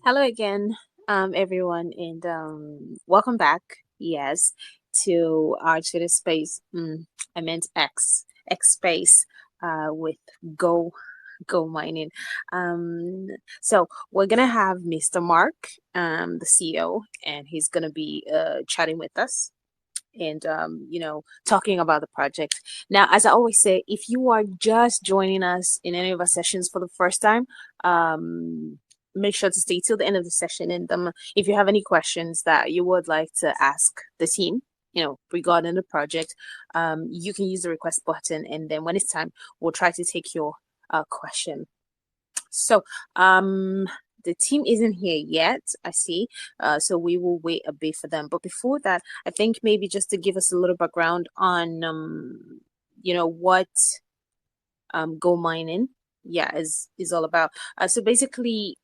Hello again, everyone, and welcome back. Yes, to our Twitter space. I meant X space. With Go Go Mining. Um, so we're gonna have Mr. Mark, the CEO, and he's gonna be chatting with us and talking about the project. Now, as I always say, if you are just joining us in any of our sessions for the first time, um make sure to stay till the end of the session, and if you have any questions that you would like to ask the team, regarding the project, you can use the request button, and then when it's time, we'll try to take your question. So, the team isn't here yet, I see. So we will wait a bit for them. But before that, I think maybe just to give us a little background on, what Go Mining, yeah, is all about. So basically,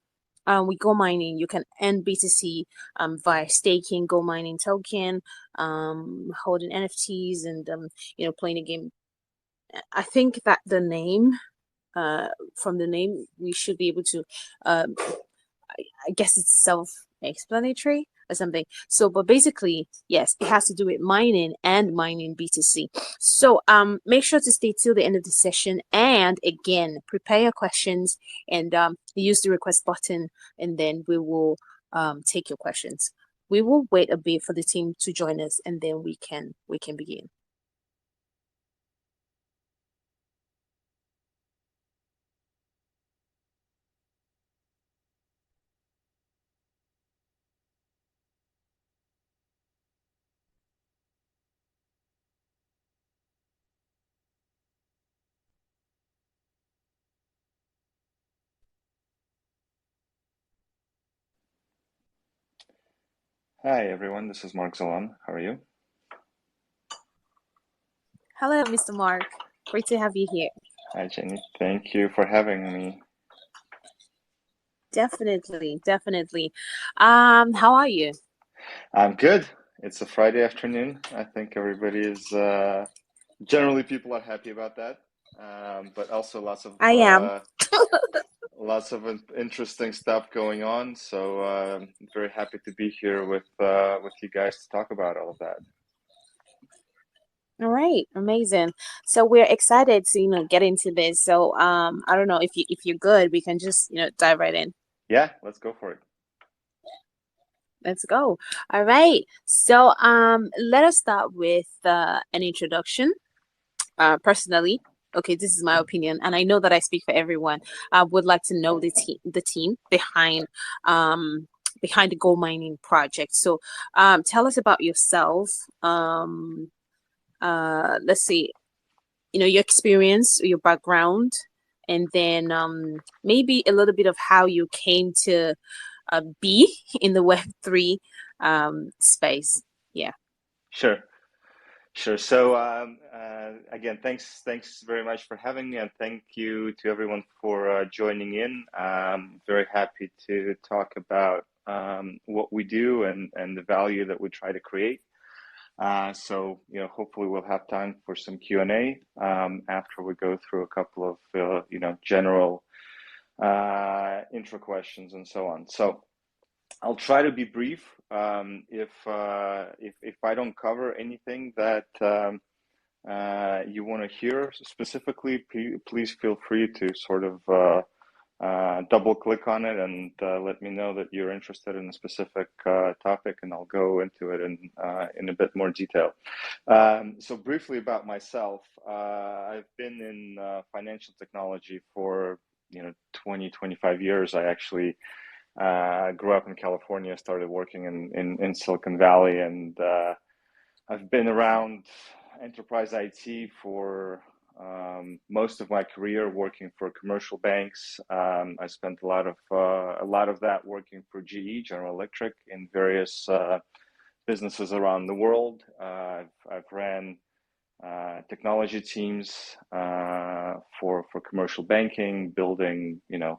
with Go Mining, you can earn BTC via staking Go Mining token, holding NFTs, and playing a game. I think that from the name, we should be able to, um, I guess it's self-explanatory or something. So, but basically, yes, it has to do with mining and mining BTC. So, make sure to stay till the end of the session, and again, prepare your questions and use the request button, and then we will take your questions. We will wait a bit for the team to join us, and then we can begin. Hi everyone, this is Mark Zalan. How are you? Hello, Mr. Mark. Great to have you here. Hi Jenny. Thank you for having me. Definitely, definitely. How are you? I'm good. It's a Friday afternoon. I think everybody is generally people are happy about that. But also I am. lots of interesting stuff going on. So very happy to be here with you guys to talk about all of that. All right, amazing. So we're excited to, get into this. So I don't know if you're good, we can just, dive right in. Yeah, let's go for it. Let's go. All right. So let us start with an introduction. Personally, okay, this is my opinion, and I know that I speak for everyone. I would like to know the team behind the gold mining project. So tell us about yourself. Let's see, your experience, your background, and then maybe a little bit of how you came to be in the Web3 space. Yeah. Sure. Sure. So again, thanks very much for having me, and thank you to everyone for joining in. Very happy to talk about what we do and the value that we try to create. So hopefully we'll have time for some Q&A after we go through a couple of general intro questions and so on. So I'll try to be brief. If I don't cover anything that you want to hear specifically, please feel free to sort of double click on it and let me know that you're interested in a specific topic, and I'll go into it in a bit more detail. So briefly about myself, I've been in financial technology for 20, 25 years. I actually grew up in California, started working in Silicon Valley, and I've been around enterprise IT for most of my career, working for commercial banks. I spent a lot of that working for GE, General Electric, in various businesses around the world. I've ran technology teams for commercial banking, building the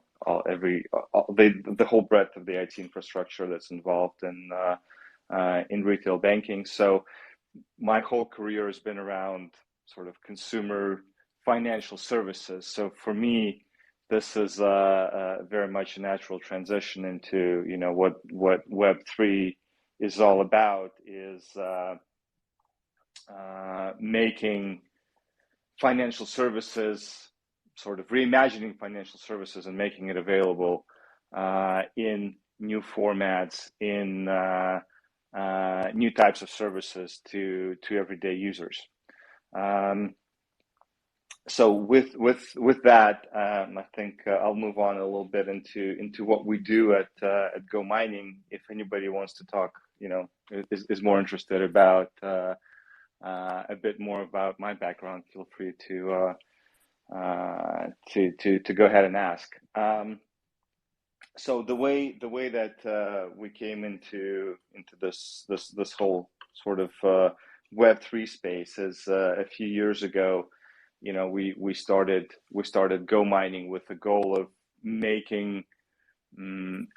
whole breadth of the IT infrastructure that's involved in retail banking. So my whole career has been around sort of consumer financial services. So for me, this is very much a natural transition into, you know, what Web3 is all about, is making financial services, sort of reimagining financial services and making it available in new formats, in new types of services to everyday users. So with that, I think I'll move on a little bit into what we do at GoMining. If anybody wants to talk, you know, is more interested about a bit more about my background, feel free to go ahead and ask. So the way that we came into this whole sort of Web3 space is a few years ago. You know, we started GoMining with the goal of making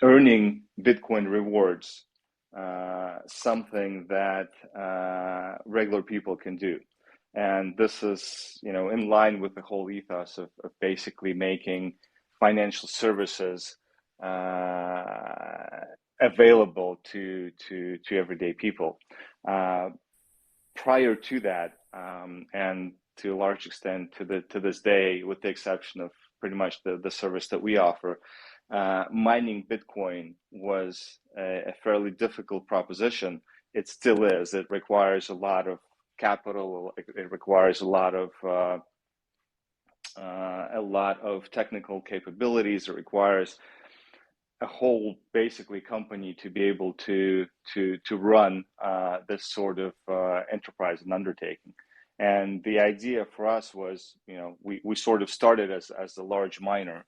earning Bitcoin rewards something that regular people can do. And this is, you know, in line with the whole ethos of basically making financial services available to everyday people. Prior to that, and to a large extent to this day, with the exception of pretty much the service that we offer, mining Bitcoin was a fairly difficult proposition. It still is. It requires a lot of capital. It requires a lot of technical capabilities. It requires a whole basically company to be able to run this sort of enterprise and undertaking. And the idea for us was, you know, we sort of started as a large miner,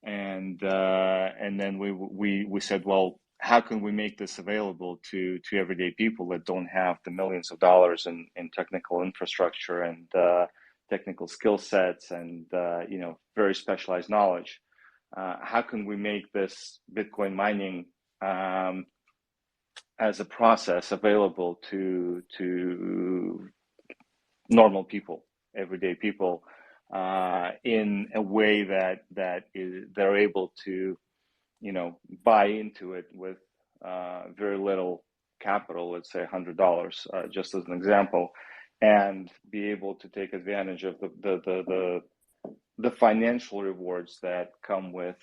and then we said, well, how can we make this available to everyday people that don't have the millions of dollars in technical infrastructure and technical skill sets and you know, very specialized knowledge? How can we make this Bitcoin mining as a process available to normal people, everyday people, in a way that they're able to, you know, buy into it with very little capital, let's say $100, just as an example, and be able to take advantage of the financial rewards that come with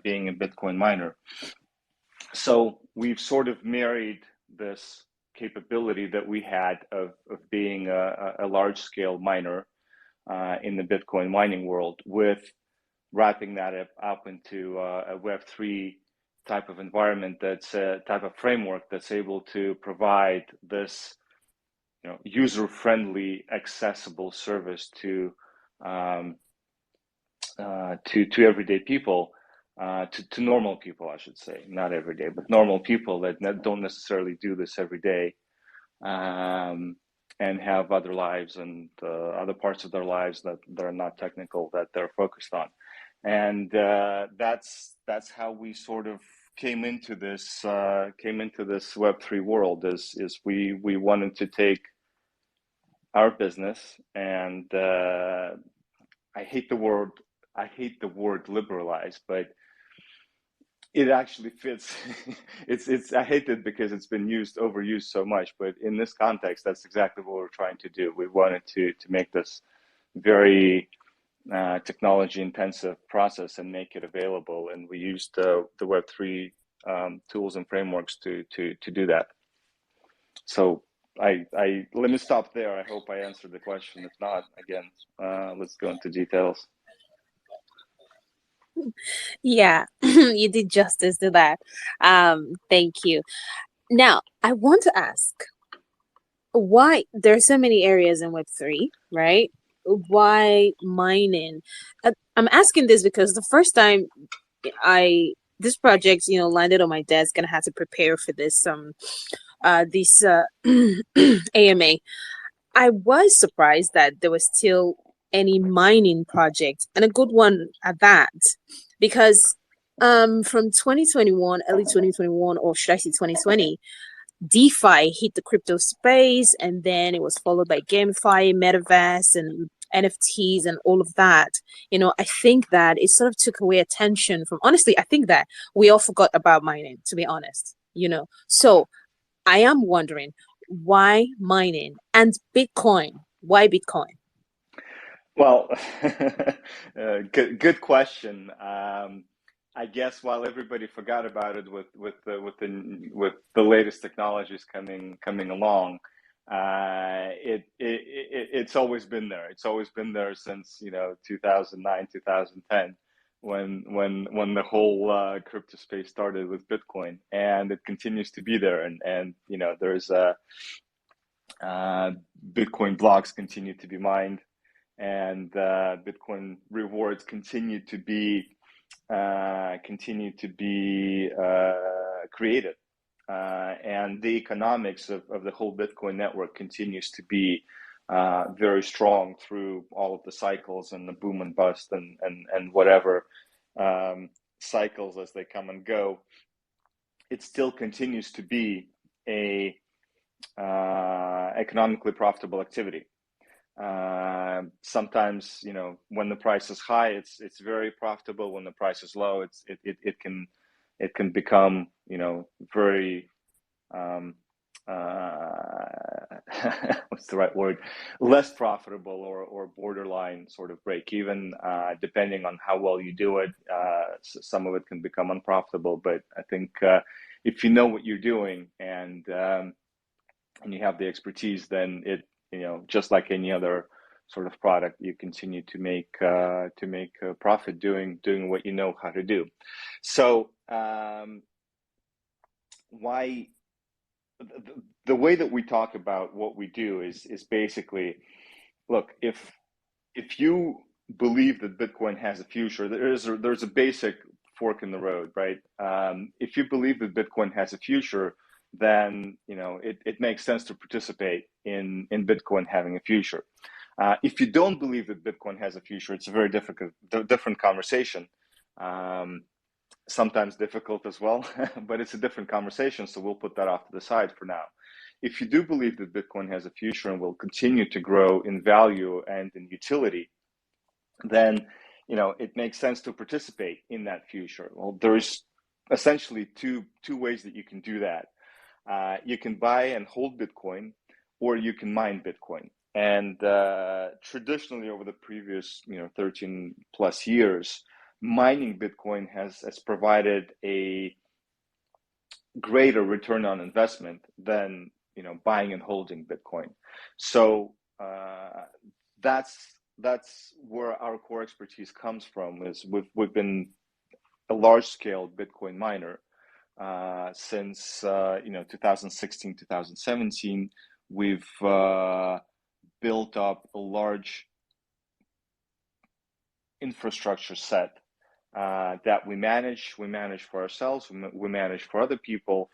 being a Bitcoin miner. So we've sort of married this capability that we had of being a large scale miner in the Bitcoin mining world, with wrapping that up into a Web3 type of environment, that's a type of framework that's able to provide this, you know, user-friendly, accessible service to everyday people, to normal people, I should say, not everyday, but normal people that don't necessarily do this every day, and have other lives and other parts of their lives that are not technical, that they're focused on. And that's how we sort of came into this Web3 world. Is we wanted to take our business, and I hate the word liberalize, but it actually fits. it's I hate it because it's been overused so much, but in this context, that's exactly what we're trying to do. We wanted to make this very technology intensive process and make it available, and we used the Web3 tools and frameworks to do that. So I let me stop there. I hope I answered the question. If not, again, let's go into details. Yeah, you did justice to that. Thank you. Now, I want to ask why there's so many areas in Web3, right? Why mining? I'm asking this because the first time this project, you know, landed on my desk and I had to prepare for this AMA, I was surprised that there was still any mining project, and a good one at that, because from 2021, early 2021, or should I say 2020, DeFi hit the crypto space, and then it was followed by GameFi, Metaverse, and NFTs and all of that, I think that it sort of took away attention from, honestly, I think that we all forgot about mining, to be honest. So I am wondering, why mining and Bitcoin? Why Bitcoin? Well, good question. I guess while everybody forgot about it with the latest technologies coming along, it's always been there. It's always been there since 2009, 2010, when the whole crypto space started with Bitcoin, and it continues to be there. And there's Bitcoin blocks continue to be mined, and Bitcoin rewards continue to be created, and the economics of the whole Bitcoin network continues to be very strong through all of the cycles and the boom and bust and whatever cycles as they come and go. It still continues to be a economically profitable activity. Sometimes, when the price is high, it's very profitable. When the price is low, it can become, very what's the right word? Less profitable, or borderline sort of break even, depending on how well you do it. Some of it can become unprofitable, but I think if you know what you're doing, and you have the expertise, then just like any other sort of product, you continue to make a profit doing what you know how to do. So why the way that we talk about what we do is basically, look, if you believe that Bitcoin has a future, there's a basic fork in the road, right? If you believe that Bitcoin has a future, then it makes sense to participate in Bitcoin having a future. If you don't believe that Bitcoin has a future, it's a very different conversation. Sometimes difficult as well, but it's a different conversation. So we'll put that off to the side for now. If you do believe that Bitcoin has a future and will continue to grow in value and in utility, then it makes sense to participate in that future. Well, there's essentially two ways that you can do that. You can buy and hold Bitcoin, or you can mine Bitcoin. And traditionally, over the previous 13 plus years, mining Bitcoin has provided a greater return on investment than buying and holding Bitcoin. So that's where our core expertise comes from. Is we've been a large scale Bitcoin miner since 2016, 2017. We've built up a large infrastructure set that we manage. We manage for ourselves. We manage for other people,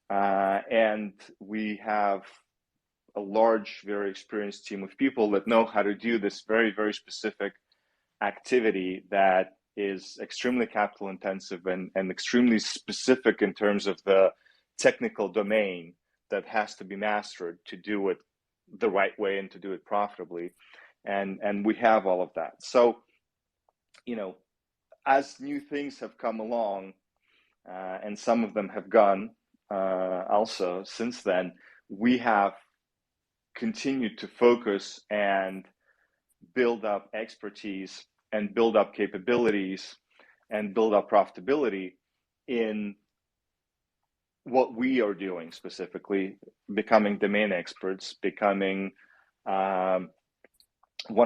and we have a large, very experienced team of people that know how to do this very, very specific activity that is extremely capital intensive and extremely specific in terms of the technical domain that has to be mastered to do it the right way and to do it profitably. And we have all of that. So, as new things have come along, and some of them have gone also since then, we have continued to focus and build up expertise and build up capabilities and build up profitability in what we are doing, specifically becoming domain experts, becoming one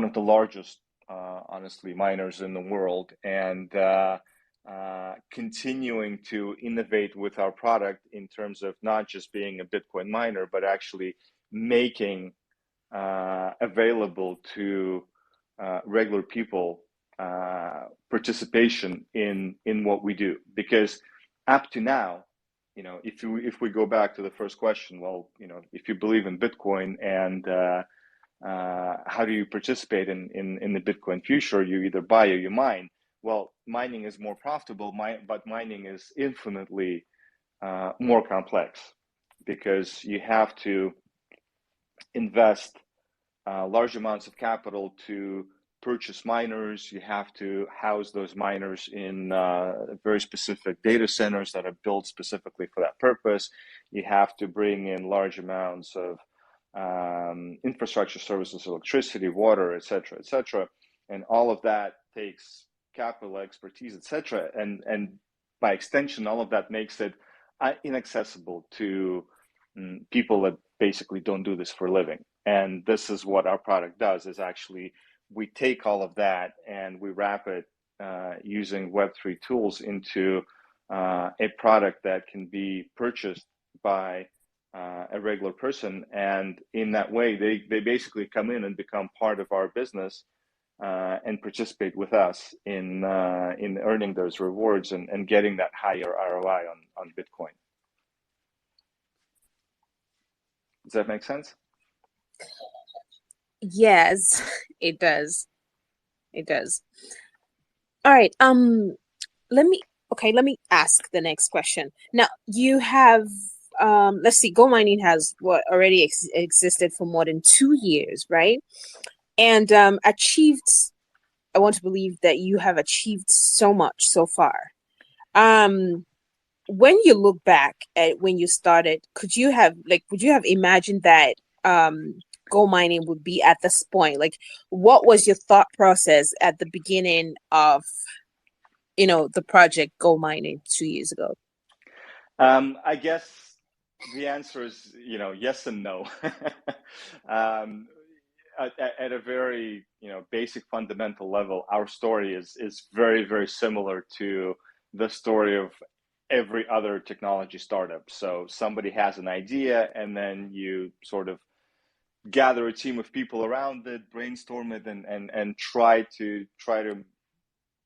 of the largest, honestly, miners in the world, and continuing to innovate with our product in terms of not just being a Bitcoin miner, but actually making available to regular people participation in what we do. Because up to now, if we go back to the first question, well, if you believe in Bitcoin and how do you participate in the Bitcoin future? You either buy or you mine. Well, mining is more profitable, but mining is infinitely more complex, because you have to invest large amounts of capital to purchase miners. You have to house those miners in very specific data centers that are built specifically for that purpose. You have to bring in large amounts of infrastructure services, electricity, water, et cetera, and all of that takes capital, expertise, et cetera, and by extension, all of that makes it inaccessible to people that basically don't do this for a living. And this is what our product does: is actually we take all of that and we wrap it using Web3 tools into a product that can be purchased by a regular person. And in that way, they basically come in and become part of our business and participate with us in earning those rewards and getting that higher ROI on Bitcoin. Does that make sense? Yes, it does. It does. All right. Let me let me ask the next question. Now, you have let's see, Go Mining has what already existed for more than 2 years, right? And achieved, I want to believe that you have achieved so much so far. Um, when you look back at when you started, would you have imagined that Go Mining would be at this point? Like, what was your thought process at the beginning of the project Go Mining 2 years ago? I guess the answer is, yes and no. um, at a very, basic fundamental level, our story is very, very similar to the story of every other technology startup. So somebody has an idea, and then you sort of gather a team of people around it, brainstorm it, and try to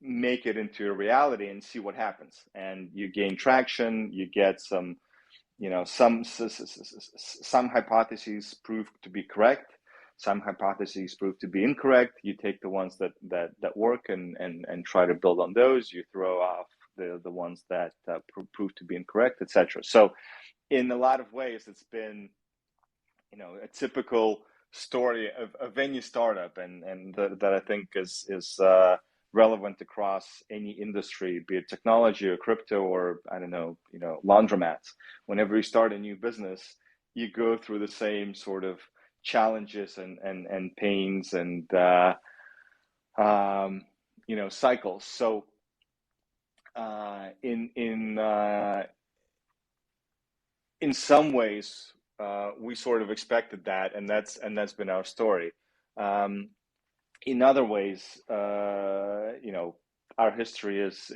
make it into a reality and see what happens. And you gain traction, you get some, some hypotheses prove to be correct, some hypotheses prove to be incorrect. You take the ones that work and try to build on those. You throw off the ones that prove to be incorrect, etc. So in a lot of ways, it's been, a typical story of any startup, and that I think is relevant across any industry, be it technology or crypto or, I don't know, laundromats. Whenever you start a new business, you go through the same sort of challenges and pains and cycles. So in some ways, we sort of expected that, and that's been our story. In other ways, our history is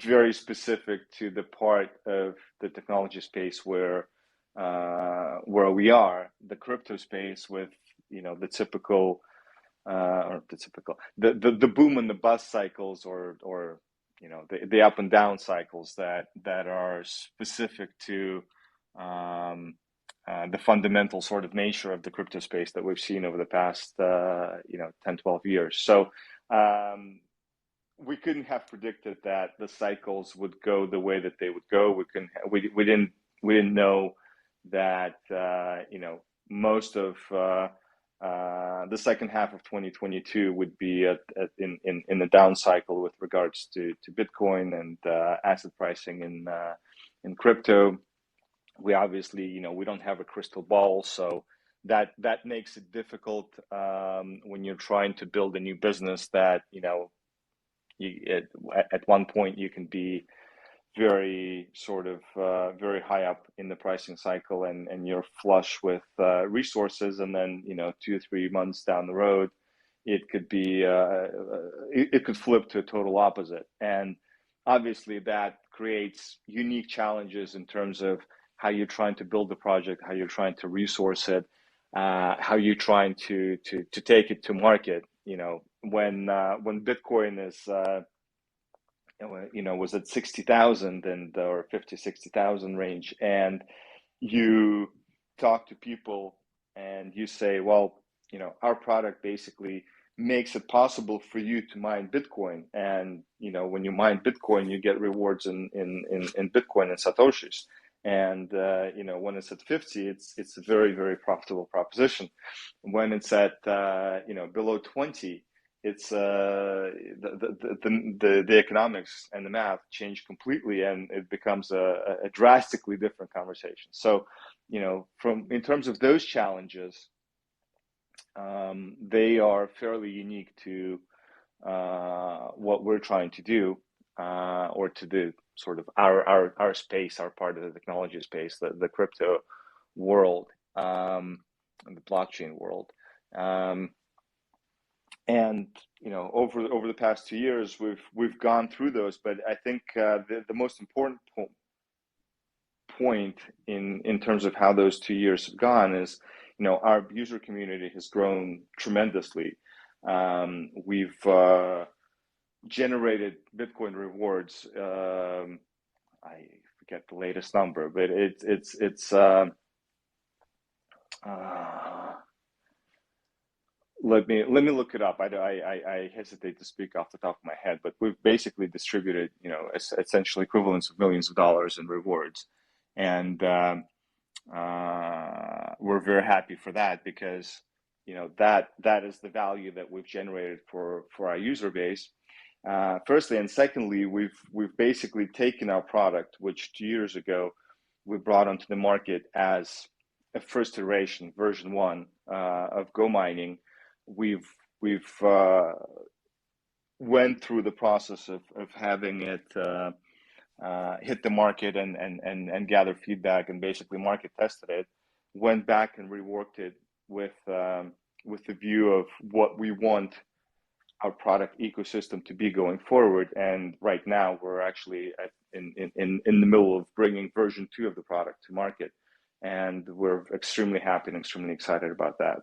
very specific to the part of the technology space where we are, the crypto space, with the typical or the typical the boom and the bust cycles, or the up and down cycles that are specific to the fundamental sort of nature of the crypto space that we've seen over the past 10, 12 years. So we couldn't have predicted that the cycles would go the way that they would go. We didn't know that most of the second half of 2022 would be in the down cycle with regards to Bitcoin and asset pricing in crypto. We obviously, we don't have a crystal ball, so that makes it difficult when you're trying to build a new business that at one point you can be very sort of very high up in the pricing cycle, and you're flush with resources, and then 2 or 3 months down the road it could be it could flip to a total opposite. And obviously that creates unique challenges in terms of how you're trying to build the project, how you're trying to resource it, how you're trying to take it to market. When Bitcoin is was at 60,000 and or 50, 60,000 range, and you talk to people and you say, well, our product basically makes it possible for you to mine Bitcoin, and when you mine Bitcoin, you get rewards in Bitcoin and Satoshis. And when it's at 50, it's a very, very profitable proposition. When it's at below 20, it's the economics and the math change completely, and it becomes a drastically different conversation. So, from in terms of those challenges, they are fairly unique to what we're trying to do, or to the sort of our space, our part of the technology space, the crypto world, and the blockchain world. Um, and over the past 2 years, we've gone through those, but I think the most important point in terms of how those 2 years have gone is, our user community has grown tremendously. We've generated Bitcoin rewards. I forget the latest number, but it's let me look it up. I hesitate to speak off the top of my head, but we've basically distributed, essentially equivalents of millions of dollars in rewards, and we're very happy for that, because that is the value that we've generated for our user base. Firstly, and secondly, we've basically taken our product, which 2 years ago we brought onto the market as a first iteration, version 1 of GoMining. We've went through the process of having it hit the market and gather feedback, and basically market tested it. Went back and reworked it with the view of what we want our product ecosystem to be going forward. And right now we're actually in the middle of bringing version 2 of the product to market, and we're extremely happy and extremely excited about that.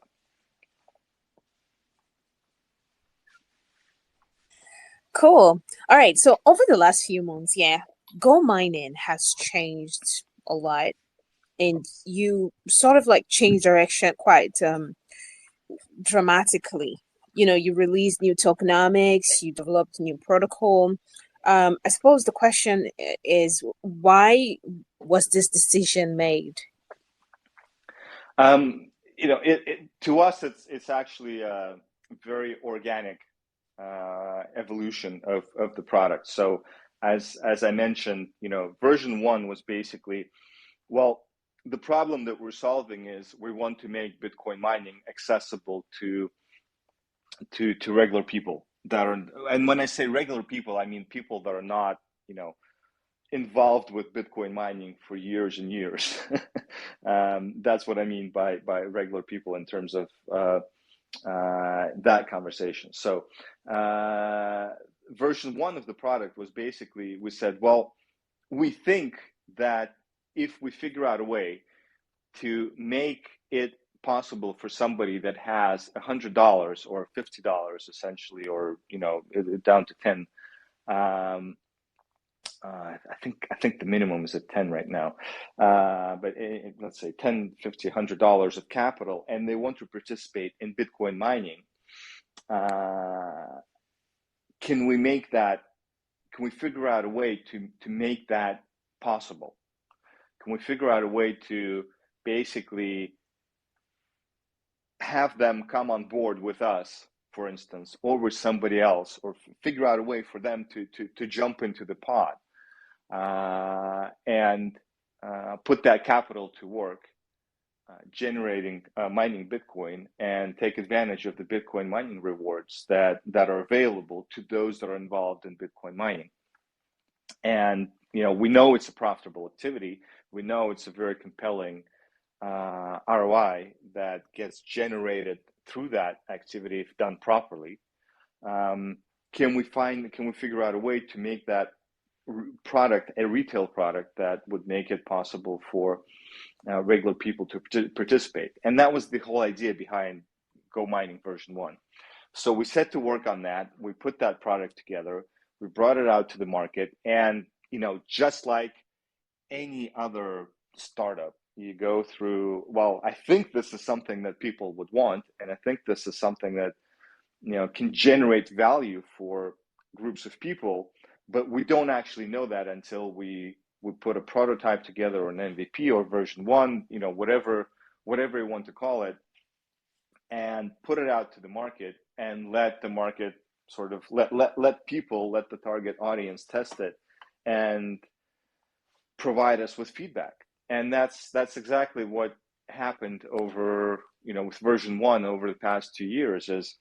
Cool. All right. So over the last few months, yeah, gold mining has changed a lot, and you sort of like changed direction quite dramatically. You released new tokenomics, you developed new protocol. I suppose the question is, why was this decision made? To us, it's actually a very organic evolution of the product. So as I mentioned, version 1 was basically, well, the problem that we're solving is we want to make Bitcoin mining accessible to regular people that are, and when I say regular people, I mean people that are not, involved with Bitcoin mining for years and years. That's what I mean by regular people in terms of that conversation. So version 1 of the product was basically, we said, well, we think that if we figure out a way to make it possible for somebody that has $100 or $50 essentially, or down to 10. I think the minimum is at 10 right now, but let's say 10, 50, $100 of capital, and they want to participate in Bitcoin mining. Can we make that? Can we figure out a way to make that possible? Can we figure out a way to basically have them come on board with us, for instance, or with somebody else, or figure out a way for them to jump into the pod and put that capital to work, generating mining Bitcoin, and take advantage of the Bitcoin mining rewards that are available to those that are involved in Bitcoin mining. And we know it's a profitable activity. We know it's a very compelling ROI that gets generated through that activity if done properly. Can we figure out a way to make that product a retail product that would make it possible for regular people to participate? And that was the whole idea behind GoMining version 1. So we set to work on that. We put that product together. We brought it out to the market, and just like any other startup, you go through, well, I think this is something that people would want, and I think this is something that can generate value for groups of people, but we don't actually know that until we we put a prototype together, or an MVP, or version one, whatever you want to call it, and put it out to the market, and let the market sort of let people, let the target audience test it and provide us with feedback. And that's exactly what happened over, with version one over the past 2 years. Is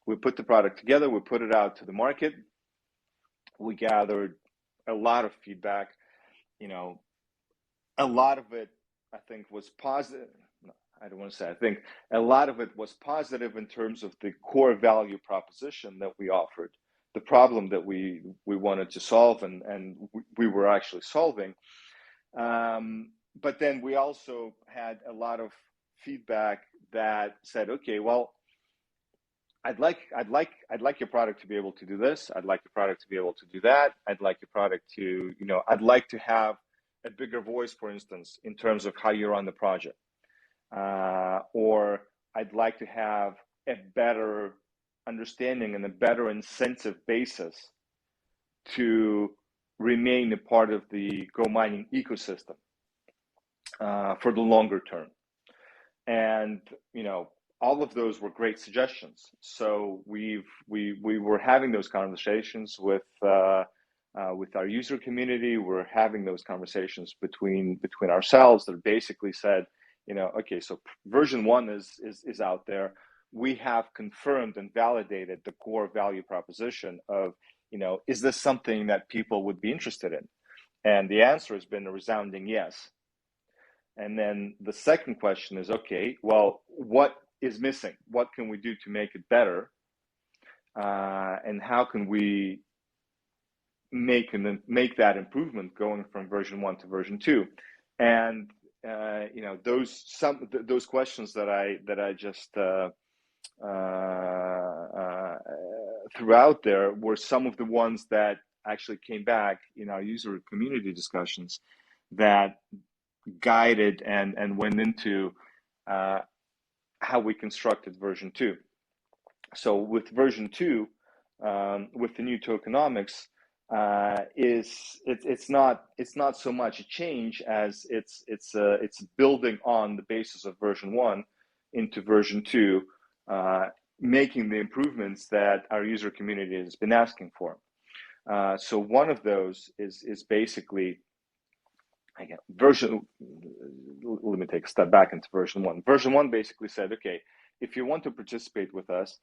we put the product together, we put it out to the market, we gathered a lot of feedback. A lot of it, I think, was positive. No, I don't want to say I think. A lot of it was positive in terms of the core value proposition that we offered, the problem that we wanted to solve, and we were actually solving. But then we also had a lot of feedback that said, okay, well, I'd like your product to be able to do this. I'd like your product to be able to do that. I'd like your product to, I'd like to have a bigger voice, for instance, in terms of how you run the project. Or I'd like to have a better understanding and a better incentive basis to remain a part of the GoMining ecosystem for the longer term. And, all of those were great suggestions. So we were having those conversations with our user community. We're having those conversations between ourselves that basically said, okay, so version one is out there. We have confirmed and validated the core value proposition of, is this something that people would be interested in? And the answer has been a resounding yes. And then the second question is, okay, well, what is missing? What can we do to make it better? And how can we make that improvement going from version one to version two? And those questions that I just threw out there were some of the ones that actually came back in our user community discussions that guided and went into how we constructed version two. So with version two, with the new tokenomics, it's not so much a change as it's building on the basis of version one into version two, making the improvements that our user community has been asking for. So one of those is basically, again, let me take a step back into version one. Version one basically said, okay, if you want to participate with us,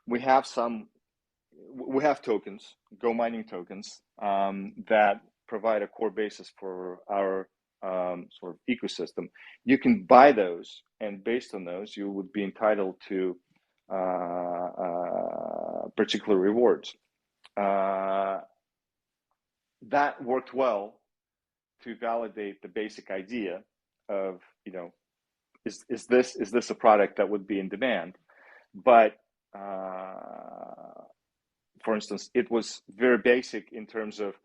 we have tokens, GoMining tokens, that provide a core basis for our sort of ecosystem. You can buy those, and based on those, you would be entitled to particular rewards. That worked well to validate the basic idea of, is this a product that would be in demand? But for instance, it was very basic in terms of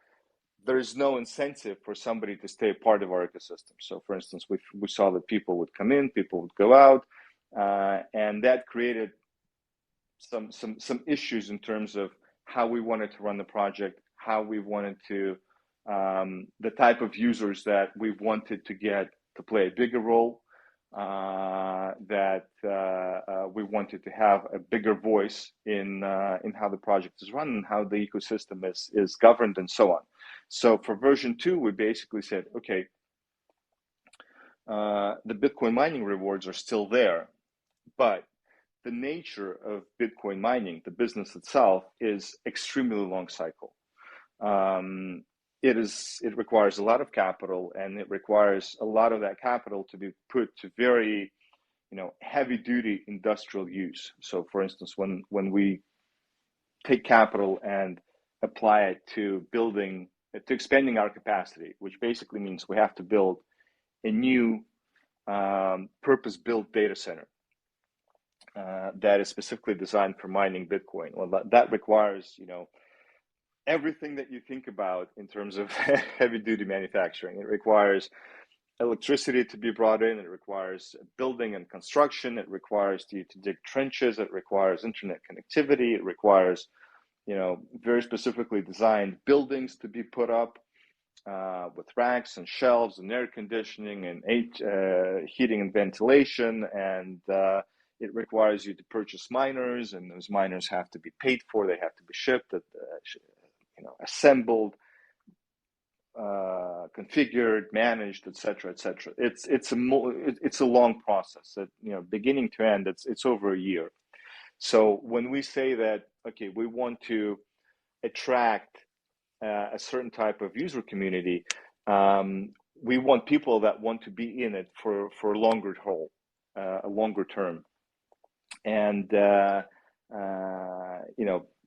there is no incentive for somebody to stay a part of our ecosystem. So for instance, we saw that people would come in, people would go out, and that created some issues in terms of how we wanted to run the project, how we wanted to, the type of users that we wanted to get to play a bigger role, that we wanted to have a bigger voice in how the project is run and how the ecosystem is governed, and so on. So for version two, we basically said, okay, the Bitcoin mining rewards are still there, but the nature of Bitcoin mining, the business itself, is extremely long cycle. It requires a lot of capital, and it requires a lot of that capital to be put to very, heavy duty industrial use. So for instance, when we take capital and apply it to expanding our capacity, which basically means we have to build a new purpose-built data center that is specifically designed for mining Bitcoin. Well, that requires, everything that you think about in terms of heavy-duty manufacturing. It requires electricity to be brought in. It requires building and construction. It requires you to dig trenches. It requires internet connectivity. It requires, very specifically designed buildings to be put up. with racks and shelves and air conditioning and heating and ventilation, and it requires you to purchase miners, and those miners have to be paid for. They have to be shipped, assembled, configured, managed, etc., etc. It's a long process. That, beginning to end, it's over a year. So when we say that, okay, we want to attract a certain type of user community, we want people that want to be in it for a longer haul, a longer term. And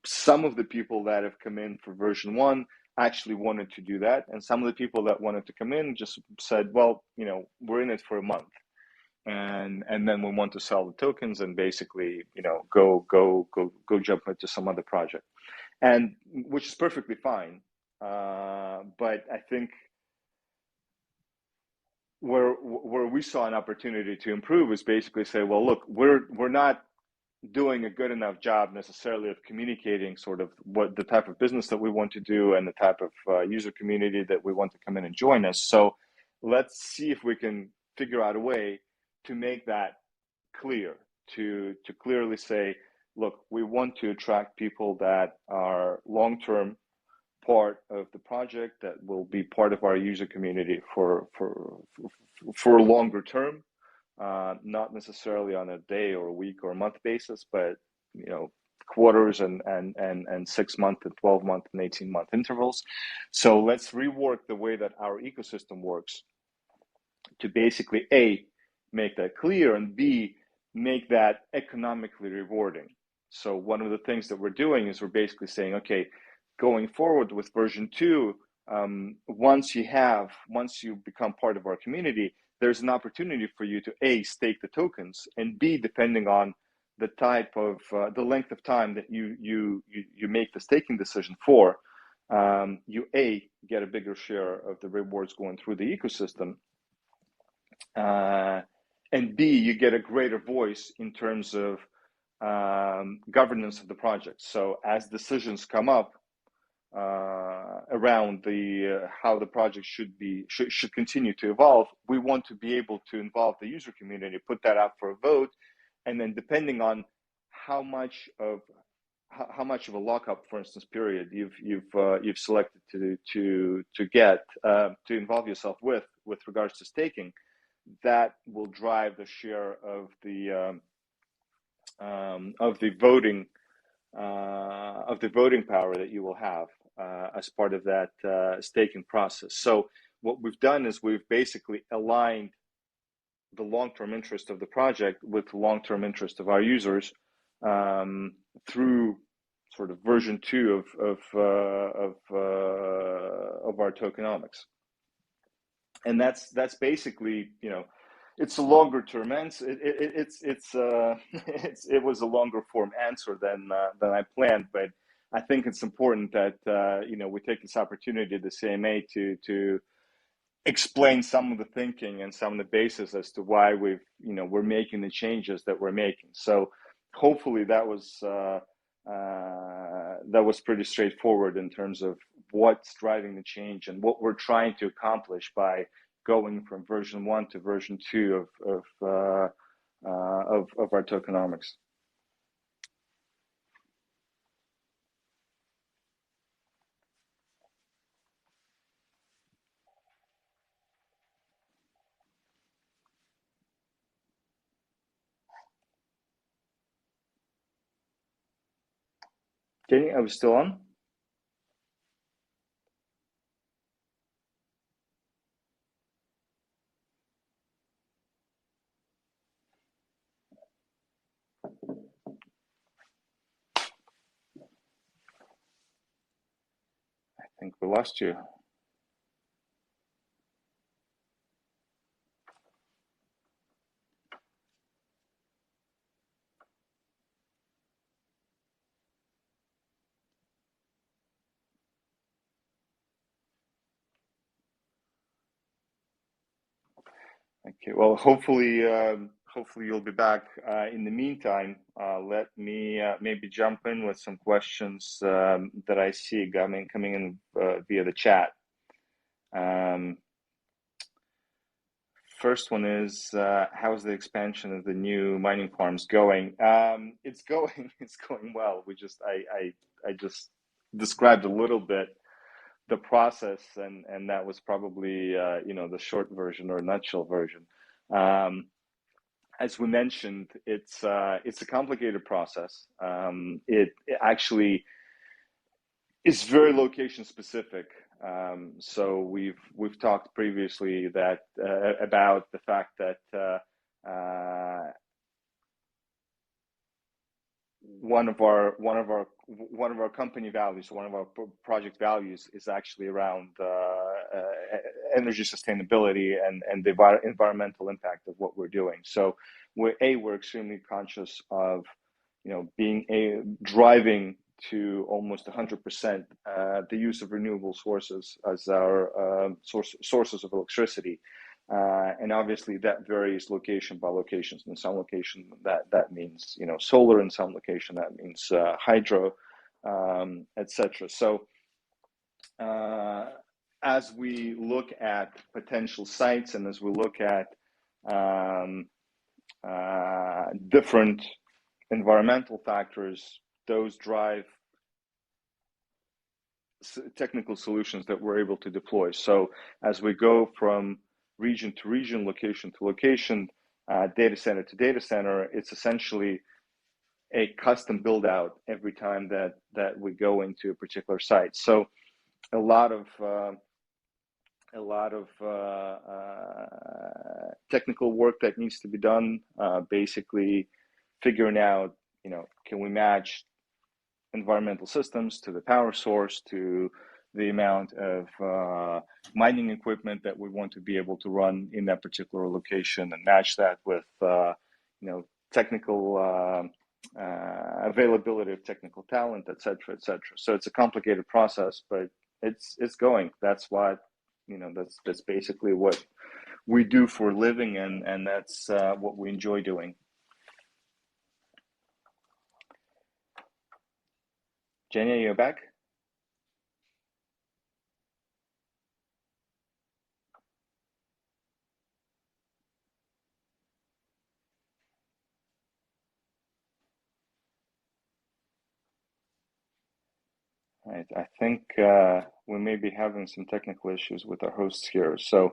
some of the people that have come in for version 1 actually wanted to do that, and some of the people that wanted to come in just said, well, we're in it for a month, and then we want to sell the tokens and basically go jump into some other project, and which is perfectly fine. But I think where we saw an opportunity to improve is basically say, well, look, we're not doing a good enough job necessarily of communicating sort of what the type of business that we want to do and the type of user community that we want to come in and join us. So let's see if we can figure out a way to make that clear, to clearly say, look, we want to attract people that are long-term part of the project, that will be part of our user community for a longer term, not necessarily on a day or a week or a month basis, but quarters and 6 month and 12 month and 18-month intervals. So let's rework the way that our ecosystem works to basically A, make that clear, and B, make that economically rewarding. So one of the things that we're doing is we're basically saying, okay, going forward with version 2, once you become part of our community, there's an opportunity for you to A, stake the tokens, and B, depending on the type of the length of time that you make the staking decision for, you A, get a bigger share of the rewards going through the ecosystem, and B, you get a greater voice in terms of governance of the project. So as decisions come up around how the project should continue to evolve, we want to be able to involve the user community, put that up for a vote, and then depending on how much of a lockup, for instance, period you've selected to involve yourself with regards to staking, that will drive the share of the voting power that you will have as part of that staking process. So what we've done is we've basically aligned the long-term interest of the project with the long-term interest of our users through sort of version 2 of our tokenomics. And that's basically, it's a longer term answer. It was a longer form answer than I planned, but I think it's important that we take this opportunity, the CMA, to explain some of the thinking and some of the basis as to why we're making the changes that we're making. So hopefully that was pretty straightforward in terms of what's driving the change and what we're trying to accomplish by going from version 1 to version 2 of our tokenomics. Jenny, are we still on? I think we lost you. Okay, well, hopefully you'll be back. In the meantime, let me maybe jump in with some questions that I see coming in via the chat. Um, First one is how's the expansion of the new mining farms going? It's going it's going well. I just described a little bit the process, and that was probably the short version or nutshell version. Um, as we mentioned, it's a complicated process. It actually is very location specific. So we've talked previously that about the fact that one of our company values, one of our project values, is actually around energy sustainability and the environmental impact of what we're doing. So we're extremely conscious of being driving to almost 100% the use of renewable sources as our sources of electricity. And obviously that varies location by locations. In some location that means solar, in some location that means hydro, etc. So as we look at potential sites and as we look at um, different environmental factors, those drive technical solutions that we're able to deploy. So as we go from region to region, location to location, data center to data center, it's essentially a custom build out every time that we go into a particular site. So a lot of technical work that needs to be done, basically figuring out, can we match environmental systems to the power source, to the amount of mining equipment that we want to be able to run in that particular location, and match that with technical availability of technical talent, etc., etc. So it's a complicated process, but it's going. That's what that's basically what we do for a living, and that's what we enjoy doing. Jenny, are you back? Right. I think we may be having some technical issues with our hosts here. So,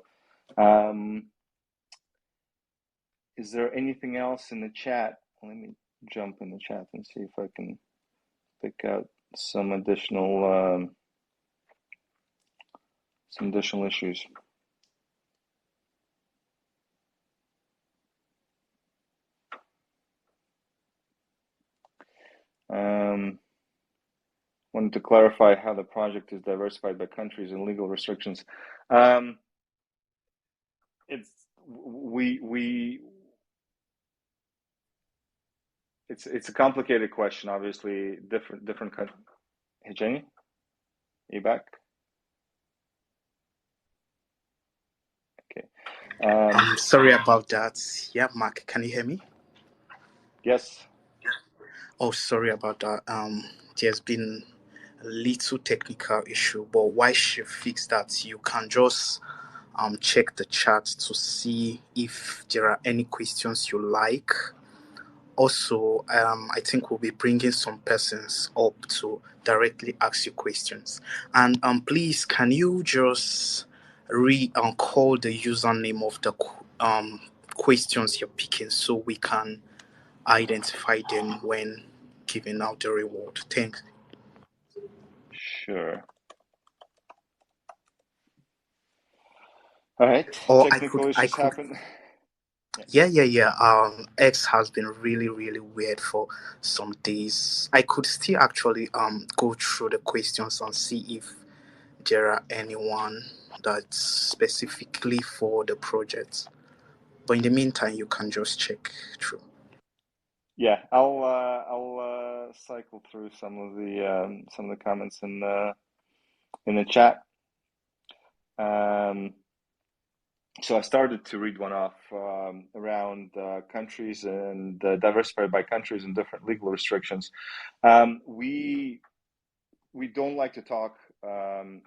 um, is there anything else in the chat? Let me jump in the chat and see if I can pick out some additional issues. Wanted to clarify how the project is diversified by countries and legal restrictions. It's it's a complicated question. Obviously, different countries. Hey, Jenny, are you back? Okay. Sorry about that. Yeah, Mark, can you hear me? Yes. Oh, sorry about that. There's been a little technical issue, but why she fix that? You can just check the chat to see if there are any questions you like. Also, I think we'll be bringing some persons up to directly ask you questions. And please, can you just call the username of the questions you're picking so we can identify them when giving out the reward? Thanks. Sure. All right. Or Technical I issues could. happen. Yeah. X has been really, really weird for some days. I could still actually go through the questions and see if there are anyone that's specifically for the project. But in the meantime, you can just check through. Yeah, I'll cycle through some of the comments in the chat. So I started to read one off around countries and diversified by countries and different legal restrictions. We don't like to talk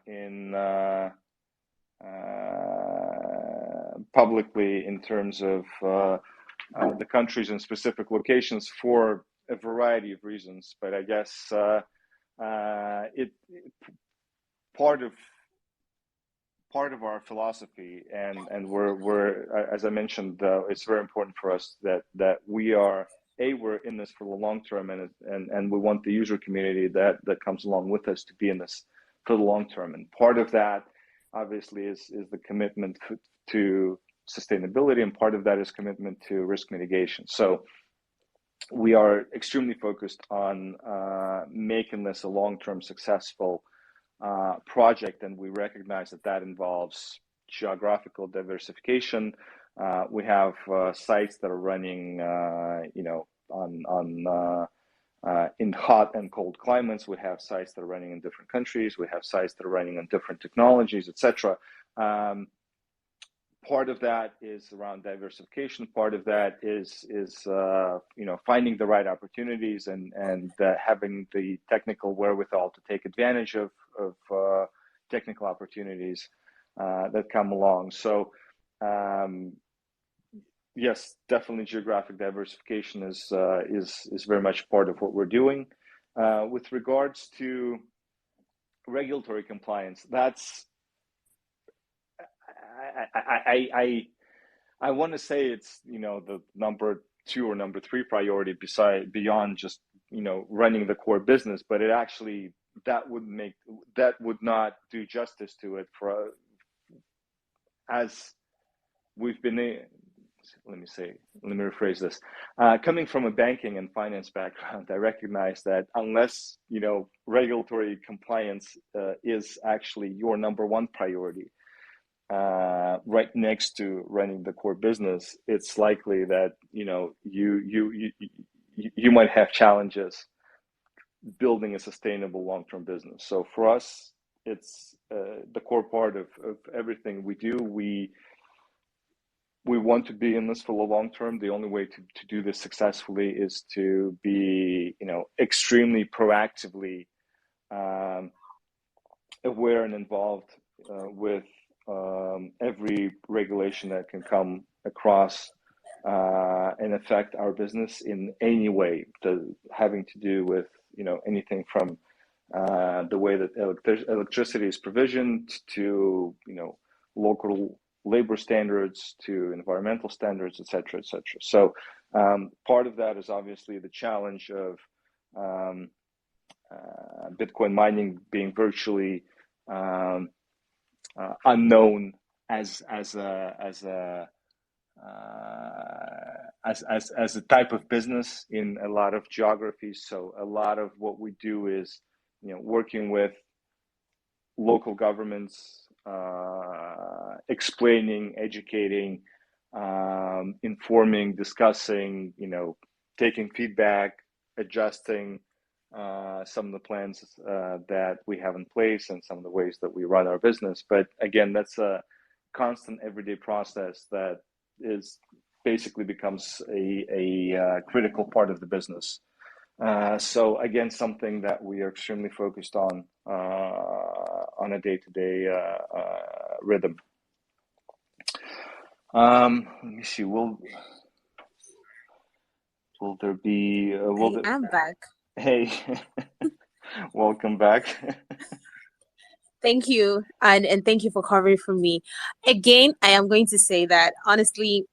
in publicly in terms of the countries and specific locations for a variety of reasons. But I guess it part of our philosophy, and we're as I mentioned, it's very important for us that we're in this for the long term, and we want the user community that comes along with us to be in this for the long term. And part of that obviously is the commitment to sustainability, and part of that is commitment to risk mitigation. So we are extremely focused on making this a long-term successful project, and we recognize that involves geographical diversification. We have sites that are running, in hot and cold climates. We have sites that are running in different countries. We have sites that are running on different technologies, etc. Part of that is around diversification. Part of that is finding the right opportunities and having the technical wherewithal to take advantage of technical opportunities that come along. So yes, definitely geographic diversification is very much part of what we're doing. With regards to regulatory compliance, that's I want to say it's the number 2 or number 3 priority beyond just running the core business, but it actually that would not do justice to it as we've been. Let me rephrase this. Coming from a banking and finance background, I recognize that unless regulatory compliance is actually your number 1 priority, right next to running the core business, it's likely that you might have challenges building a sustainable long-term business. So for us, it's the core part of everything we do. We want to be in this for the long term. The only way to do this successfully is to be extremely proactively aware and involved with every regulation that can come across and affect our business in any way, having to do with anything from the way that electricity is provisioned to local labor standards to environmental standards, etc., etc. So part of that is obviously the challenge of Bitcoin mining being virtually unknown as a type of business in a lot of geographies. So a lot of what we do is working with local governments, explaining, educating, informing, discussing, taking feedback, adjusting some of the plans that we have in place and some of the ways that we run our business. But again, that's a constant everyday process that is basically becomes a critical part of the business. So again, something that we are extremely focused on a day-to-day rhythm. Let me see. Will there be? I'm back. Hey, welcome back. Thank you, and thank you for covering for me. Again, I am going to say that honestly,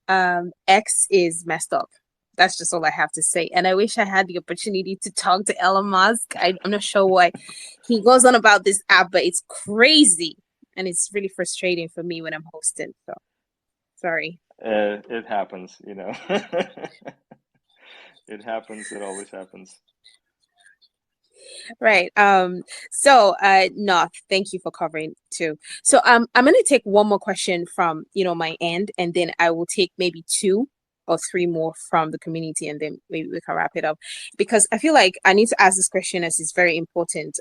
X is messed up. That's just all I have to say. And I wish I had the opportunity to talk to Elon Musk. I'm not sure why he goes on about this app, but it's crazy. And it's really frustrating for me when I'm hosting. So, sorry. It happens, It happens. It always happens. Right. So, no, thank you for covering too. So, I'm going to take one more question from, my end, and then I will take maybe 2 or 3 more from the community, and then maybe we can wrap it up, because I feel like I need to ask this question as it's very important.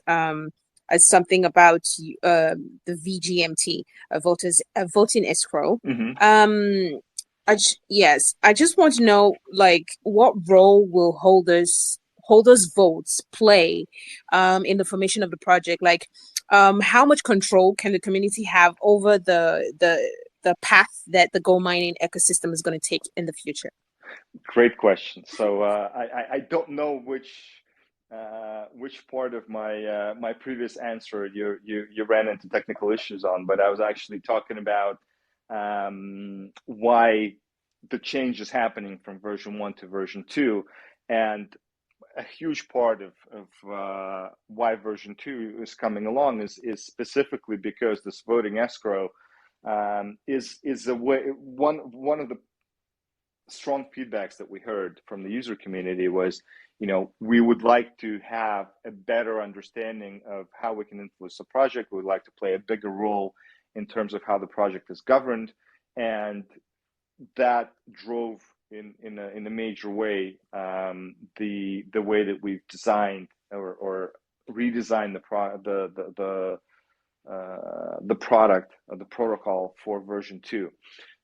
As something about the VGMT, voting escrow. Mm-hmm. Yes, I just want to know, like, what role will holders votes play in the formation of the project? Like, how much control can the community have over the the path that the gold mining ecosystem is going to take in the future? Great question. So I don't know which part of my previous answer you ran into technical issues on, but I was actually talking about why the change is happening from version 1 to version 2, and a huge part of why version 2 is coming along is specifically because this voting escrow is a way. One of the strong feedbacks that we heard from the user community was, we would like to have a better understanding of how we can influence the project. We would like to play a bigger role in terms of how the project is governed, and that drove in a major way the way that we've designed or redesigned the product or the protocol for version 2.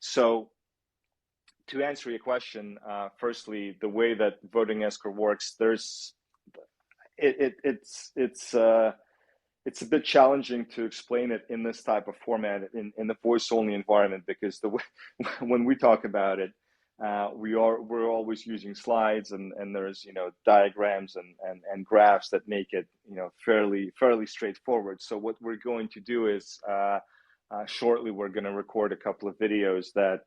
So to answer your question, firstly, the way that voting escrow works, it's a bit challenging to explain it in this type of format in the voice only environment, because the way when we talk about it, we're always using slides, and there's diagrams and graphs that make it fairly straightforward. So what we're going to do is shortly we're going to record a couple of videos that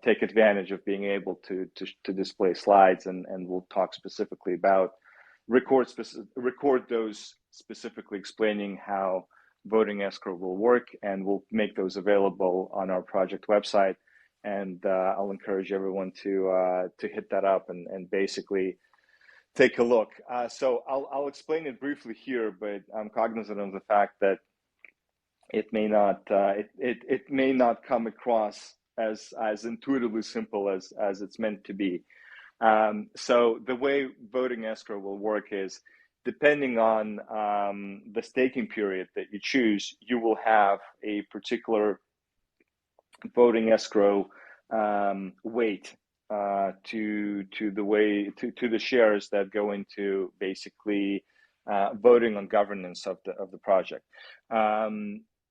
take advantage of being able to display slides, and we'll talk specifically about record those specifically explaining how voting escrow will work, and we'll make those available on our project website. And I'll encourage everyone to hit that up and basically take a look. So I'll explain it briefly here, but I'm cognizant of the fact that it may not come across as intuitively simple as it's meant to be. So the way voting escrow will work is, depending on the staking period that you choose, you will have a particular voting escrow weight to the shares that go into basically voting on governance of the project.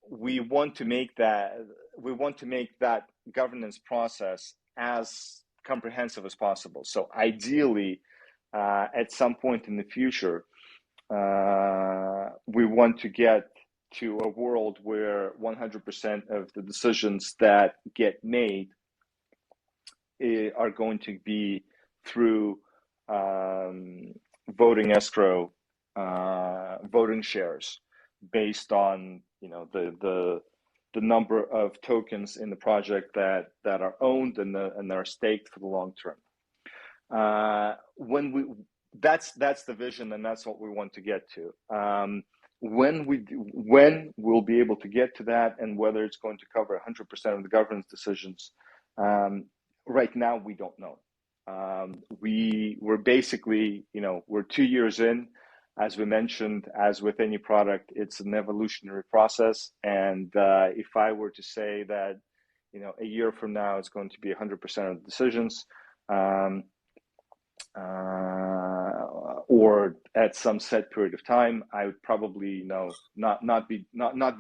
We want to make that governance process as comprehensive as possible. So ideally, at some point in the future, we want to get to a world where 100% of the decisions that get made are going to be through voting escrow, voting shares, based on the number of tokens in the project that are owned and are staked for the long term. That's the vision, and that's what we want to get to. When we'll be able to get to that, and whether it's going to cover 100% of the governance decisions, right now we don't know. We're basically, we're 2 years in. As we mentioned, as with any product, it's an evolutionary process. And if I were to say that, a year from now, it's going to be 100% of the decisions, or at some set period of time, I would probably not be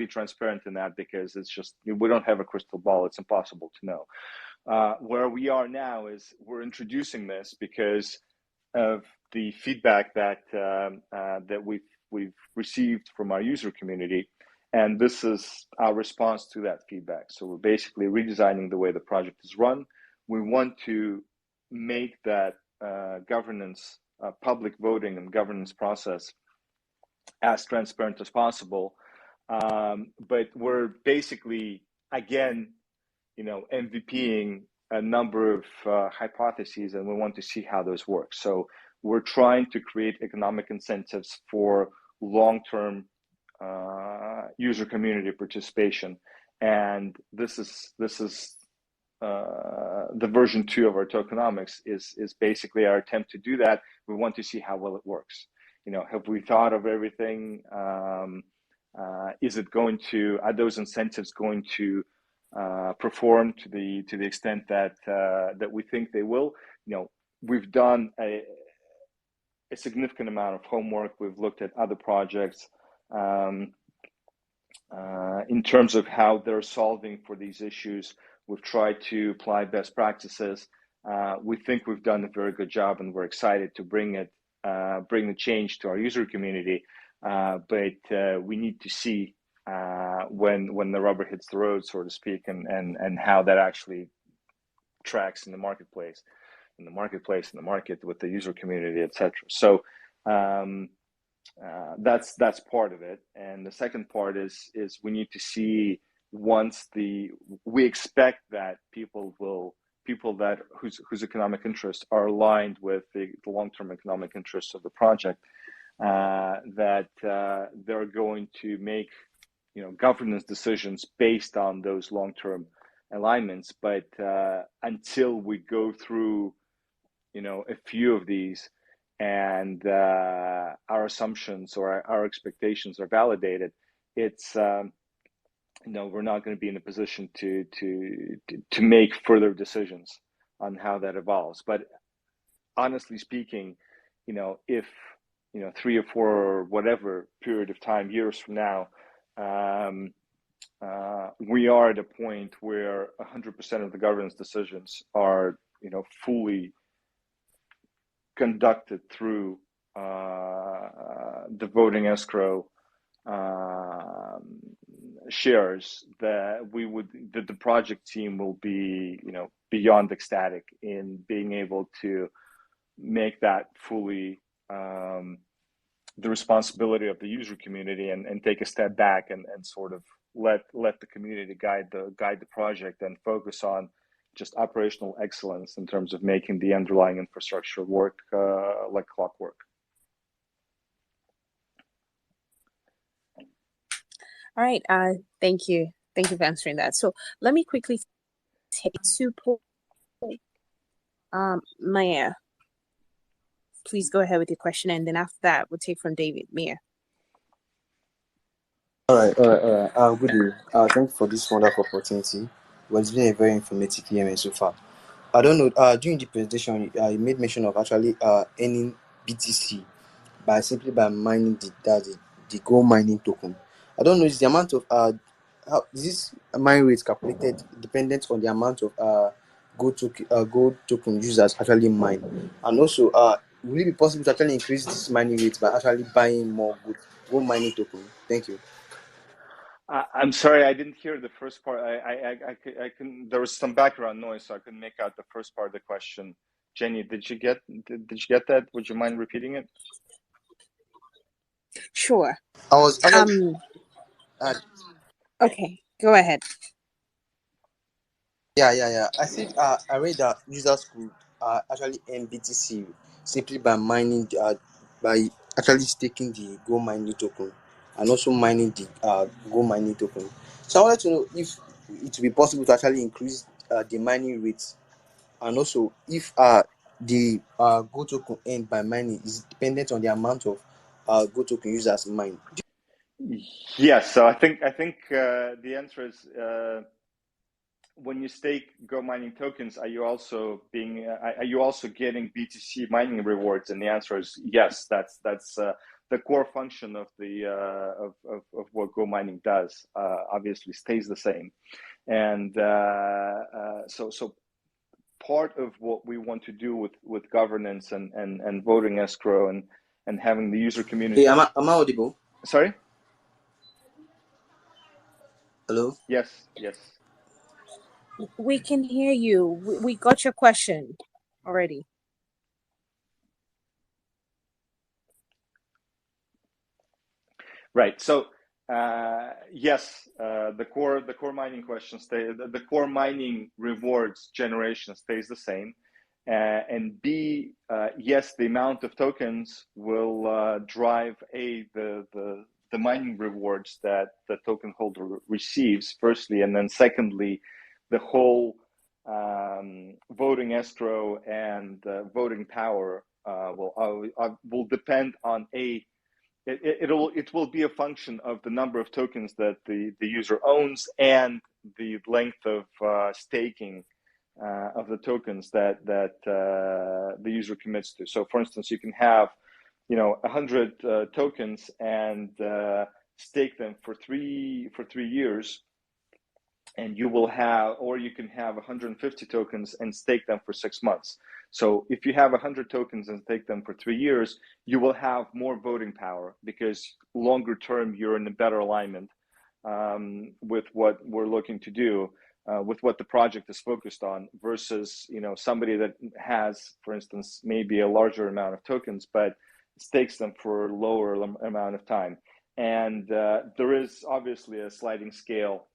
transparent in that, because it's just, we don't have a crystal ball. It's impossible to know. Where we are now is we're introducing this because of the feedback that we've received from our user community, and this is our response to that feedback. So we're basically redesigning the way the project is run. We want to make that governance, public voting and governance process as transparent as possible. But we're basically, again, MVPing a number of hypotheses, and we want to see how those work. So we're trying to create economic incentives for long-term user community participation, and this is the version 2 of our tokenomics is basically our attempt to do that. We want to see how well it works. Have we thought of everything? Are those incentives going to perform to the extent that we think they will? We've done a significant amount of homework. We've looked at other projects, in terms of how they're solving for these issues. We've tried to apply best practices. We think we've done a very good job, and we're excited to bring the change to our user community. But we need to see when the rubber hits the road, so to speak, and how that actually tracks in the marketplace, in the market with the user community, etc. So that's part of it. And the second part is we need to see we expect that people that whose economic interests are aligned with the long-term economic interests of the project, that they're going to make governance decisions based on those long-term alignments. But until we go through a few of these, and our assumptions or our expectations are validated, it's we're not going to be in a position to make further decisions on how that evolves. But honestly speaking, if 3 or 4 or whatever period of time, years from now, we are at a point where 100% of the governance decisions are fully conducted through the voting escrow shares, that the project team will be beyond ecstatic in being able to make that fully the responsibility of the user community, and take a step back and sort of let the community guide the project, and focus on just operational excellence in terms of making the underlying infrastructure work like clockwork. All right. Thank you. Thank you for answering that. So let me quickly take 2 points. Maya, please go ahead with your question, and then after that, we'll take from David. Mia. All right. Good day. Thank you for this wonderful opportunity. Well, it's been a very informative EMA so far. I don't know. During the presentation, you made mention of actually earning BTC simply by mining the GoMining token. I don't know, is the amount of how is this mining rate calculated dependent on the amount of gold token users actually mine, and also will it be possible to actually increase this mining rate by actually buying more gold mining token? Thank you. I'm sorry, I didn't hear the first part. I couldn't. There was some background noise, so I couldn't make out the first part of the question. Jenny, did you get that? Would you mind repeating it? Sure. I was Okay, go ahead. Yeah. I think I read that users could actually earn BTC simply by mining by actually staking the Go mining token, and also mining the Go mining token. So I wanted to know if it would be possible to actually increase the mining rates, and also if the Go token earned by mining is dependent on the amount of Go token users mine. Yes. So I think the answer is, when you stake Go mining tokens, are you also getting BTC mining rewards? And the answer is yes. That's the core function of the of what Go mining does. Obviously stays the same, and so part of what we want to do with governance and voting escrow and having the user community. Hey, am I audible? Sorry. Hello. Yes. We can hear you. We got your question already. Right. So yes, the core mining question the core mining rewards generation stays the same, and B, yes, the amount of tokens will drive the mining rewards that the token holder receives firstly, and then secondly, the whole voting escrow and voting power will depend on it will be a function of the number of tokens that the user owns, and the length of staking of the tokens that the user commits to. So for instance, you can have 100 tokens, and stake them for three years, and you will have, or you can have 150 tokens and stake them for 6 months. So if you have 100 tokens and stake them for 3 years, you will have more voting power, because longer term you're in a better alignment with what we're looking to do, with what the project is focused on, versus somebody that has, for instance, maybe a larger amount of tokens but stakes them for a lower amount of time. And there is obviously a sliding scale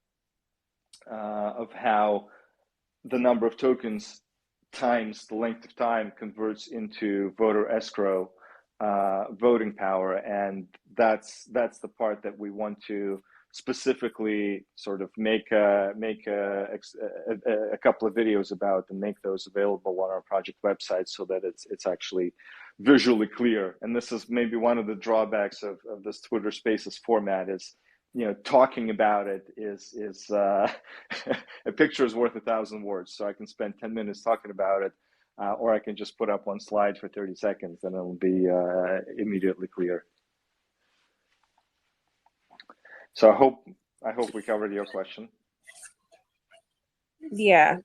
of how the number of tokens times the length of time converts into voter escrow voting power, and that's the part that we want to specifically sort of make a couple of videos about, and make those available on our project website, so that it's actually visually clear. And this is maybe one of the drawbacks of this Twitter Spaces format, is talking about it is a picture is worth 1,000 words. So I can spend 10 minutes talking about it, or I can just put up one slide for 30 seconds and it'll be immediately clear. So I hope we covered your question. Yeah.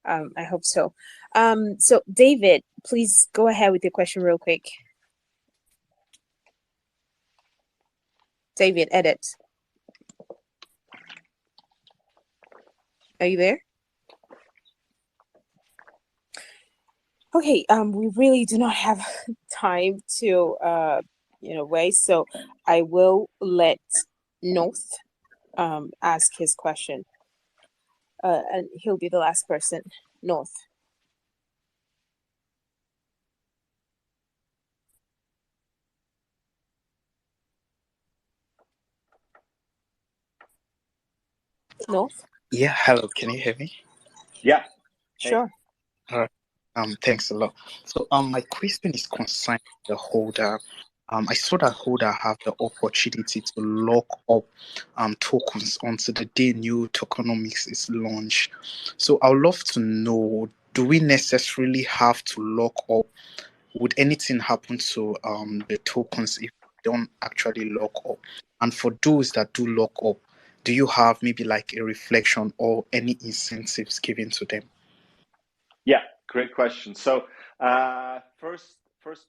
I hope so. So David, please go ahead with your question real quick. David, edit. Are you there? Okay, we really do not have time to waste, so I will let North ask his question. And he'll be the last person. North. North? Yeah, hello, can you hear me? Yeah. Hey. Sure. All right. Thanks a lot. So my question is concerning the holder. I saw that holder have the opportunity to lock up tokens until the day new tokenomics is launched. So I would love to know, do we necessarily have to lock up? Would anything happen to the tokens if we don't actually lock up? And for those that do lock up, do you have maybe like a reflection or any incentives given to them? Yeah, great question. So first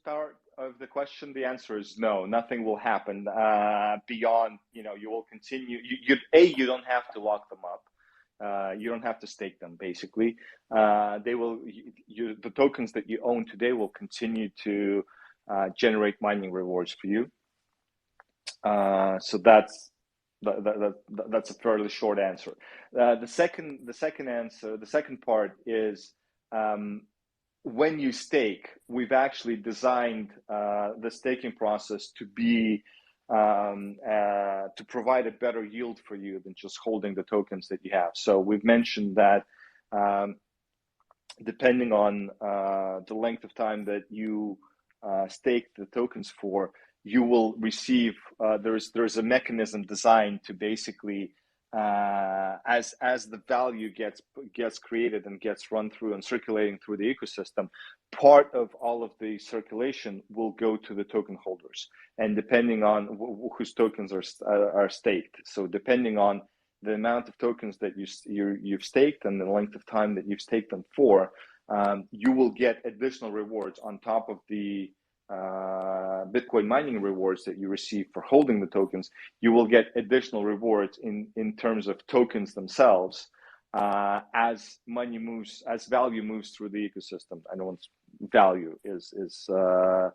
part of the question, the answer is no. Nothing will happen beyond. You will continue. You don't have to lock them up. You don't have to stake them. Basically, they will. The tokens that you own today will continue to generate mining rewards for you. So that's a fairly short answer. The second part is. When you stake, we've actually designed the staking process to be to provide a better yield for you than just holding the tokens that you have. So we've mentioned that depending on the length of time that you stake the tokens for, you will receive. There's a mechanism designed to basically. As the value gets created and gets run through and circulating through the ecosystem, part of all of the circulation will go to the token holders, and depending on whose tokens are staked. So depending on the amount of tokens that you've staked and the length of time that you've staked them for, you will get additional rewards on top of the Bitcoin mining rewards that you receive for holding the tokens. You will get additional rewards in terms of tokens themselves as money moves, as value moves through the ecosystem. I know value is the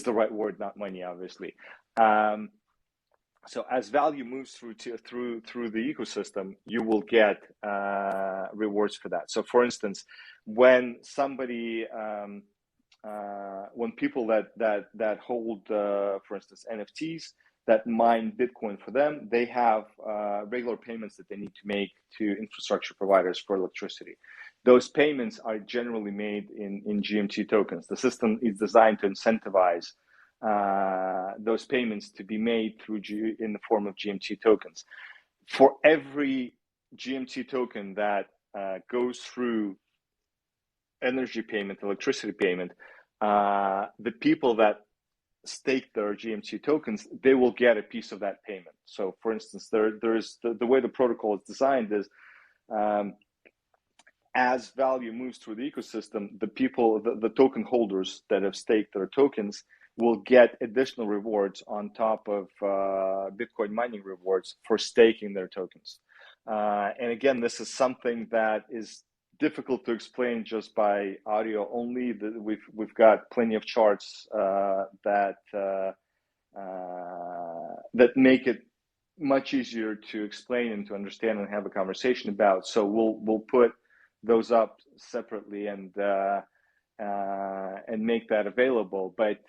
right word, not money, obviously. So as value moves through the ecosystem, you will get rewards for that. So, for instance, when somebody when people that hold, for instance, NFTs that mine Bitcoin for them, they have regular payments that they need to make to infrastructure providers for electricity. Those payments are generally made in GMT tokens. The system is designed to incentivize those payments to be made in the form of GMT tokens. For every GMT token that goes through energy payment, electricity payment, the people that stake their GMT tokens, they will get a piece of that payment. So, for instance, there's the way the protocol is designed is as value moves through the ecosystem, the token holders that have staked their tokens will get additional rewards on top of Bitcoin mining rewards for staking their tokens. And again, this is something that is difficult to explain just by audio only. We've got plenty of charts that make it much easier to explain and to understand and have a conversation about. So we'll put those up separately and make that available. But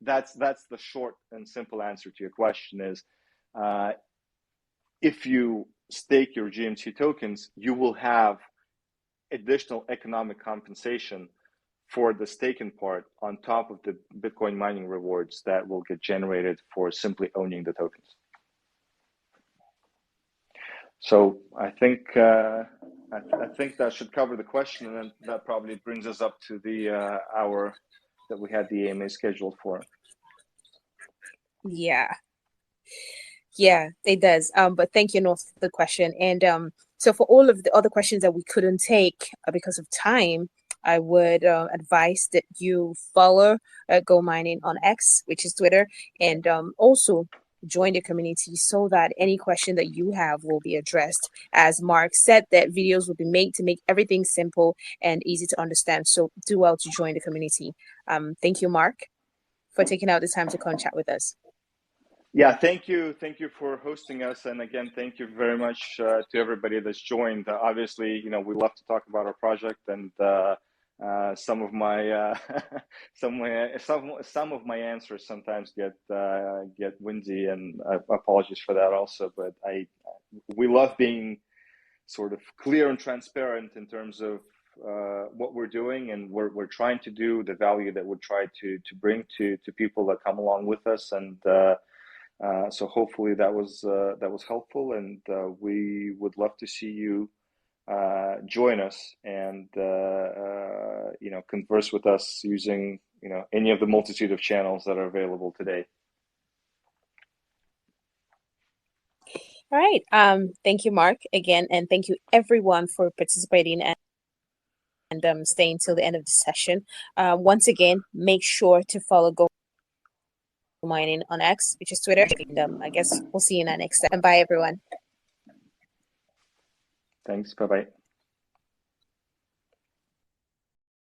that's the short and simple answer to your question is if you stake your GMT tokens, you will have additional economic compensation for the staking part on top of the Bitcoin mining rewards that will get generated for simply owning the tokens. So I think that should cover the question, and then that probably brings us up to the hour that we had the AMA scheduled for. Yeah, it does. But thank you, North, for the question. And so for all of the other questions that we couldn't take because of time, I would advise that you follow GoMining on X, which is Twitter, and also join the community so that any question that you have will be addressed. As Mark said, that videos will be made to make everything simple and easy to understand. So do well to join the community. Thank you, Mark, for taking out the time to come chat with us. Yeah, thank you for hosting us, and again, thank you very much to everybody that's joined. Obviously, we love to talk about our project, and some of my some of my answers sometimes get windy, and apologies for that also. But we love being sort of clear and transparent in terms of what we're doing and we're trying to do, the value that we're trying to bring to people that come along with us, and so hopefully that was helpful, and we would love to see you join us and converse with us using any of the multitude of channels that are available today. All right. Thank you, Mark, again, and thank you everyone for participating and staying till the end of the session. Once again, make sure to follow GoMining on X, which is Twitter. And I guess we'll see you in our next step. And bye, everyone. Thanks. Bye-bye.